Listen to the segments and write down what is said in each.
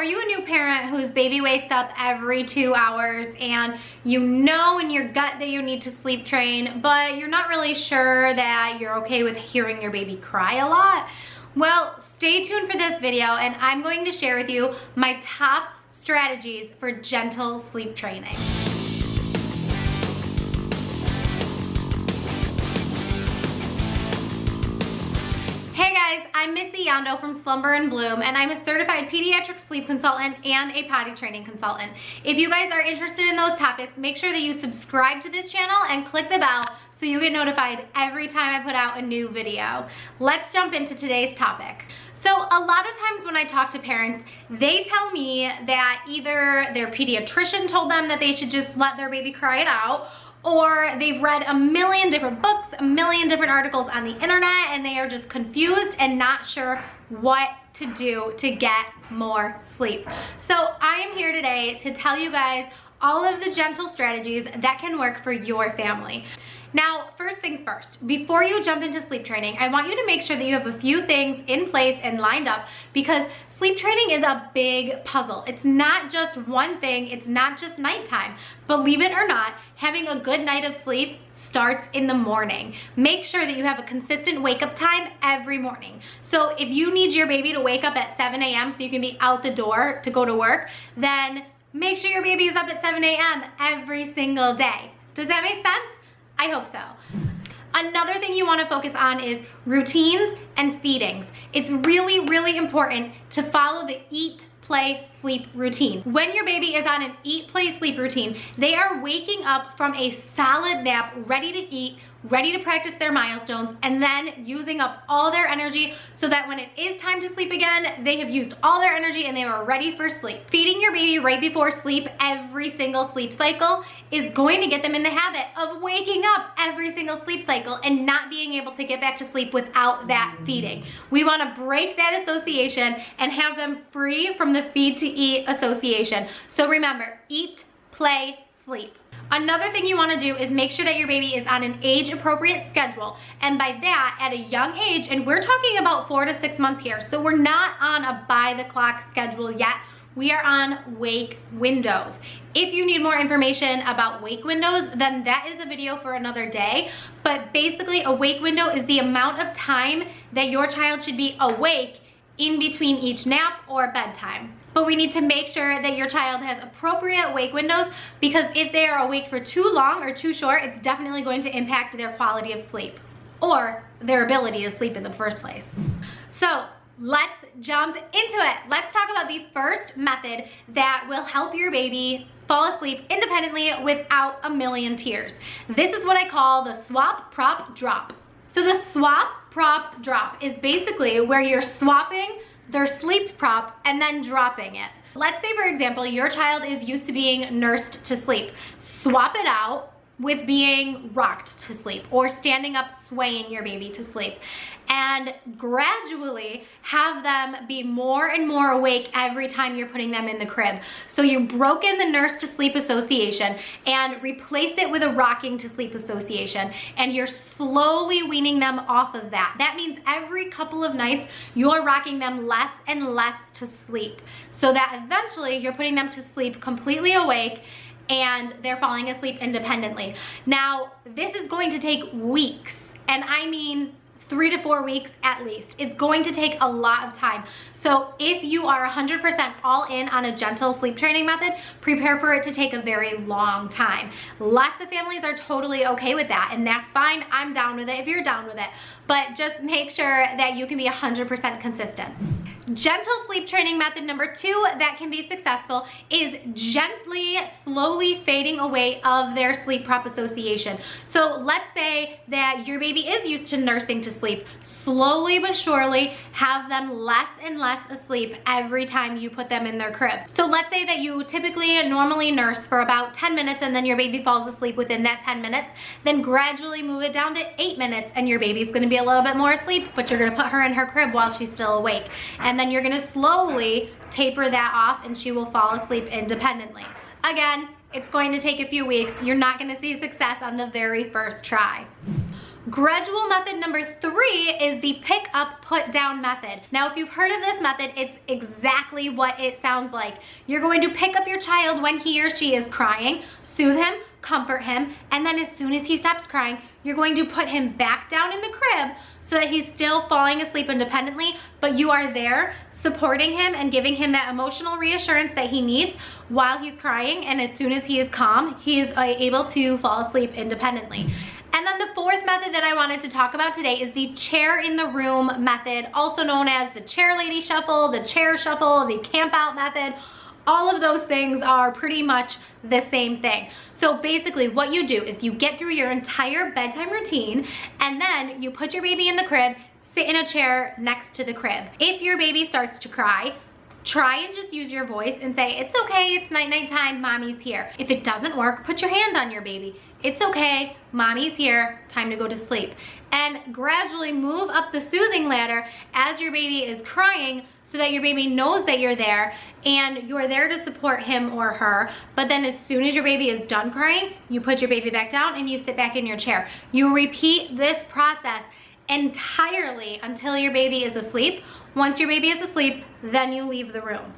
are you a new parent whose baby wakes up every 2 hours and you know in your gut that you need to sleep train, but you're not really sure that you're okay with hearing your baby cry a lot? Well, stay tuned for this video and I'm going to share with you my top strategies for gentle sleep training. Hey guys, I'm Missy Yondo from Slumber and Bloom, and I'm a certified pediatric sleep consultant and a potty training consultant. If you guys are interested in those topics, make sure that you subscribe to this channel and click the bell so you get notified every time I put out a new video. Let's jump into today's topic. So a lot of times when I talk to parents, they tell me that either their pediatrician told them that they should just let their baby cry it out, or they've read a million different books, a million different articles on the internet, and they are just confused and not sure what to do to get more sleep. So I am here today to tell you guys all of the gentle strategies that can work for your family. Now, first things first, before you jump into sleep training, I want you to make sure that you have a few things in place and lined up, because sleep training is a big puzzle. It's not just one thing, it's not just nighttime. Believe it or not, having a good night of sleep starts in the morning. Make sure that you have a consistent wake up time every morning. So if you need your baby to wake up at 7 a.m. so you can be out the door to go to work, then make sure your baby is up at 7 a.m. every single day. Does that make sense? I hope so. Another thing you want to focus on is routines and feedings. It's really, really important to follow the eat, play, sleep routine. When your baby is on an eat, play, sleep routine, they are waking up from a solid nap, ready to eat, ready to practice their milestones, and then using up all their energy so that when it is time to sleep again, they have used all their energy and they are ready for sleep. Feeding your baby right before sleep every single sleep cycle is going to get them in the habit of waking up every single sleep cycle and not being able to get back to sleep without that feeding. We want to break that association and have them free from the feed to eat association. So remember, eat, play, sleep. Another thing you want to do is make sure that your baby is on an age-appropriate schedule. And by that, at a young age, and we're talking about 4 to 6 months here, so we're not on a by-the-clock schedule yet. We are on wake windows. If you need more information about wake windows, then that is a video for another day. But basically, a wake window is the amount of time that your child should be awake in between each nap or bedtime. But we need to make sure that your child has appropriate wake windows, because if they are awake for too long or too short, it's definitely going to impact their quality of sleep or their ability to sleep in the first place. So let's jump into it. Let's talk about the first method that will help your baby fall asleep independently without a million tears. This is what I call the swap, prop, drop. So the swap, prop, drop is basically where you're swapping their sleep prop and then dropping it. Let's say, for example, your child is used to being nursed to sleep. Swap it out with being rocked to sleep or standing up swaying your baby to sleep, and gradually have them be more and more awake every time you're putting them in the crib. So you've broken the nurse to sleep association and replaced it with a rocking to sleep association, and you're slowly weaning them off of that. That means every couple of nights you're rocking them less and less to sleep, so that eventually you're putting them to sleep completely awake and they're falling asleep independently. Now, this is going to take weeks, and I mean 3 to 4 weeks at least. It's going to take a lot of time. So if you are 100% all in on a gentle sleep training method, prepare for it to take a very long time. Lots of families are totally okay with that, and that's fine. I'm down with it if you're down with it. But just make sure that you can be 100% consistent. Gentle sleep training method number 2 that can be successful is gently, slowly fading away of their sleep prop association. So let's say that your baby is used to nursing to sleep. Slowly but surely have them less and less asleep every time you put them in their crib. So let's say that you typically normally nurse for about 10 minutes and then your baby falls asleep within that 10 minutes. Then gradually move it down to 8 minutes and your baby's gonna be a little bit more asleep, but you're gonna put her in her crib while she's still awake. And then you're gonna slowly taper that off and she will fall asleep independently. Again, it's going to take a few weeks. You're not gonna see success on the very first try. Gradual method number 3 is the pick up, put down method. Now, if you've heard of this method, it's exactly what it sounds like. You're going to pick up your child when he or she is crying, soothe him, comfort him, and then as soon as he stops crying, you're going to put him back down in the crib so that he's still falling asleep independently, but you are there supporting him and giving him that emotional reassurance that he needs while he's crying, and as soon as he is calm, he is able to fall asleep independently. And then the 4th method that I wanted to talk about today is the chair in the room method, also known as the chair lady shuffle, the chair shuffle, the camp out method. All of those things are pretty much the same thing. So basically what you do is you get through your entire bedtime routine, and then you put your baby in the crib, sit in a chair next to the crib. If your baby starts to cry, try and just use your voice and say, it's okay, it's night-night time, mommy's here. If it doesn't work, put your hand on your baby. It's okay, mommy's here, time to go to sleep. And gradually move up the soothing ladder as your baby is crying so that your baby knows that you're there and you're there to support him or her. But then as soon as your baby is done crying, you put your baby back down and you sit back in your chair. You repeat this process entirely until your baby is asleep. Once your baby is asleep, then you leave the room.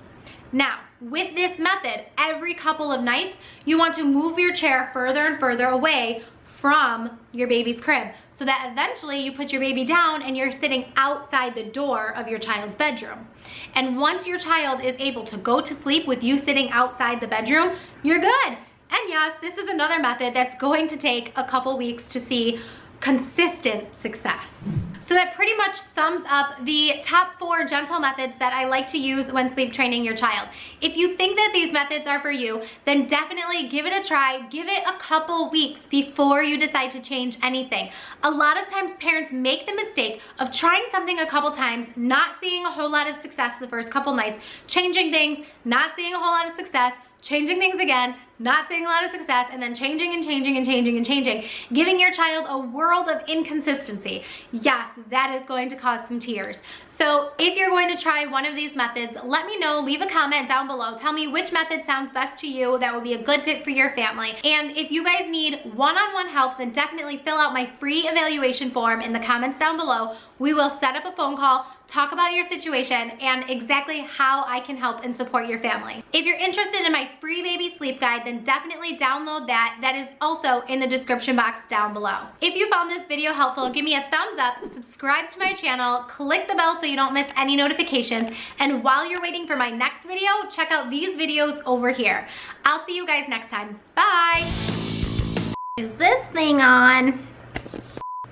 Now, with this method, every couple of nights, you want to move your chair further and further away from your baby's crib so that eventually you put your baby down and you're sitting outside the door of your child's bedroom. And once your child is able to go to sleep with you sitting outside the bedroom, you're good. And yes, this is another method that's going to take a couple weeks to see consistent success. So that pretty much sums up the top 4 gentle methods that I like to use when sleep training your child. If you think that these methods are for you, then definitely give it a try. Give it a couple weeks before you decide to change anything. A lot of times parents make the mistake of trying something a couple times, not seeing a whole lot of success the first couple nights, changing things, not seeing a whole lot of success, changing things again, not seeing a lot of success, and then changing and changing and changing and changing, giving your child a world of inconsistency. Yes, that is going to cause some tears. So if you're going to try one of these methods, let me know, leave a comment down below. Tell me which method sounds best to you that would be a good fit for your family. And if you guys need one-on-one help, then definitely fill out my free evaluation form in the comments down below. We will set up a phone call, talk about your situation and exactly how I can help and support your family. If you're interested in my free baby sleep guide, then definitely download that. That is also in the description box down below. If you found this video helpful, give me a thumbs up, subscribe to my channel, click the bell so you don't miss any notifications, and while you're waiting for my next video, check out these videos over here. I'll see you guys next time. Bye! Is this thing on?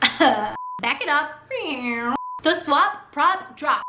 Back it up. The swap, prop, drop.